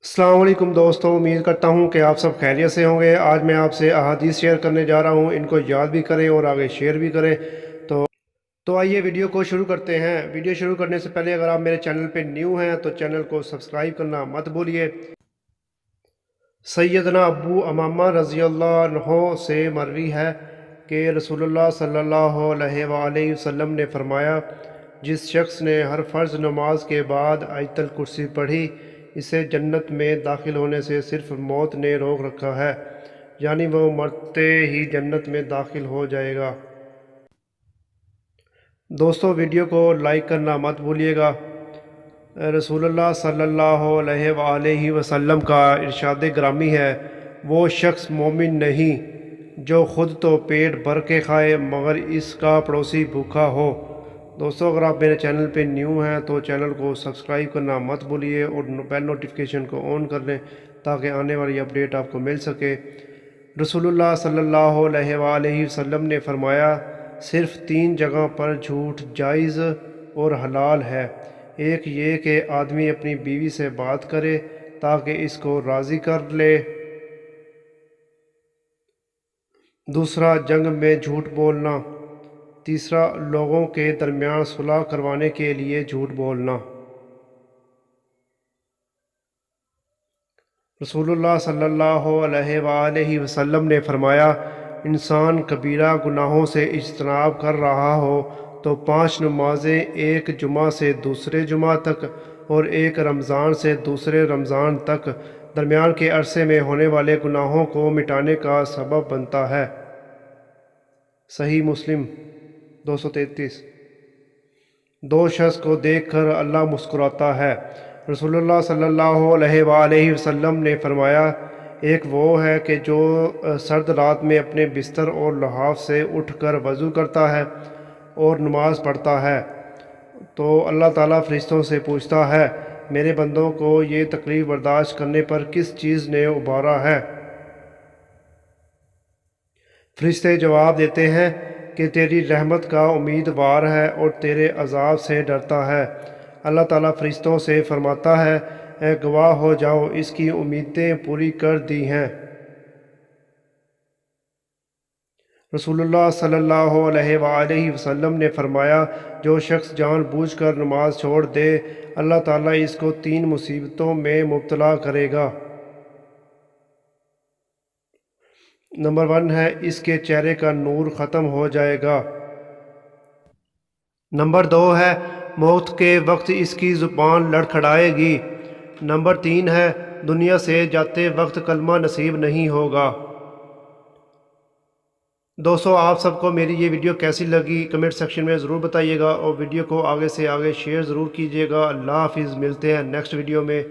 السلام علیکم دوستوں، امید کرتا ہوں کہ آپ سب خیریت سے ہوں گے۔ آج میں آپ سے احادیث شیئر کرنے جا رہا ہوں، ان کو یاد بھی کریں اور آگے شیئر بھی کریں۔ تو آئیے ویڈیو کو شروع کرتے ہیں۔ ویڈیو شروع کرنے سے پہلے اگر آپ میرے چینل پہ نیو ہیں تو چینل کو سبسکرائب کرنا مت بھولیے۔ سیدنا ابو امامہ رضی اللہ عنہ سے مروی ہے کہ رسول اللہ صلی اللہ علیہ وآلہ وسلم نے فرمایا، جس شخص نے ہر فرض نماز کے بعد آیت الکرسی پڑھی، اسے جنت میں داخل ہونے سے صرف موت نے روک رکھا ہے، یعنی وہ مرتے ہی جنت میں داخل ہو جائے گا۔ دوستو ویڈیو کو لائک کرنا مت بھولیے گا۔ رسول اللہ صلی اللہ علیہ وآلہ وسلم کا ارشاد گرامی ہے، وہ شخص مومن نہیں جو خود تو پیٹ بھر کے کھائے مگر اس کا پڑوسی بھوکا ہو۔ دوستو اگر آپ میرے چینل پہ نیو ہیں تو چینل کو سبسکرائب کرنا مت بھولیے اور بیل نوٹیفیکیشن کو آن کر لیں تاکہ آنے والی اپڈیٹ آپ کو مل سکے۔ رسول اللہ صلی اللہ علیہ وآلہ وسلم نے فرمایا، صرف 3 جگہ پر جھوٹ جائز اور حلال ہے۔ ایک یہ کہ آدمی اپنی بیوی سے بات کرے تاکہ اس کو راضی کر لے۔ دوسرا جنگ میں جھوٹ بولنا۔ تیسرا لوگوں کے درمیان صلح کروانے کے لیے جھوٹ بولنا۔ رسول اللہ صلی اللہ علیہ وآلہ وسلم نے فرمایا، انسان کبیرہ گناہوں سے اجتناب کر رہا ہو تو 5 نمازیں، ایک جمعہ سے دوسرے جمعہ تک اور ایک رمضان سے دوسرے رمضان تک درمیان کے عرصے میں ہونے والے گناہوں کو مٹانے کا سبب بنتا ہے۔ صحیح مسلم 233۔ 2 شخص کو دیکھ کر اللہ مسکراتا ہے۔ رسول اللہ صلی اللہ علیہ وآلہ وسلم نے فرمایا، ایک وہ ہے کہ جو سرد رات میں اپنے بستر اور لحاف سے اٹھ کر وضو کرتا ہے اور نماز پڑھتا ہے تو اللہ تعالیٰ فرشتوں سے پوچھتا ہے، میرے بندوں کو یہ تکلیف برداشت کرنے پر کس چیز نے ابھارا ہے؟ فرشتے جواب دیتے ہیں کہ تیری رحمت کا امیدوار ہے اور تیرے عذاب سے ڈرتا ہے۔ اللہ تعالیٰ فرشتوں سے فرماتا ہے، اے گواہ ہو جاؤ، اس کی امیدیں پوری کر دی ہیں۔ رسول اللہ صلی اللہ علیہ وآلہ وسلم نے فرمایا، جو شخص جان بوجھ کر نماز چھوڑ دے، اللہ تعالیٰ اس کو 3 مصیبتوں میں مبتلا کرے گا۔ نمبر 1 ہے، اس کے چہرے کا نور ختم ہو جائے گا۔ نمبر 2 ہے، موت کے وقت اس کی زبان لڑکھڑائے گی۔ نمبر 3 ہے، دنیا سے جاتے وقت کلمہ نصیب نہیں ہوگا۔ دوستو آپ سب کو میری یہ ویڈیو کیسی لگی کمنٹ سیکشن میں ضرور بتائیے گا اور ویڈیو کو آگے سے آگے شیئر ضرور کیجیے گا۔ اللہ حافظ، ملتے ہیں نیکسٹ ویڈیو میں۔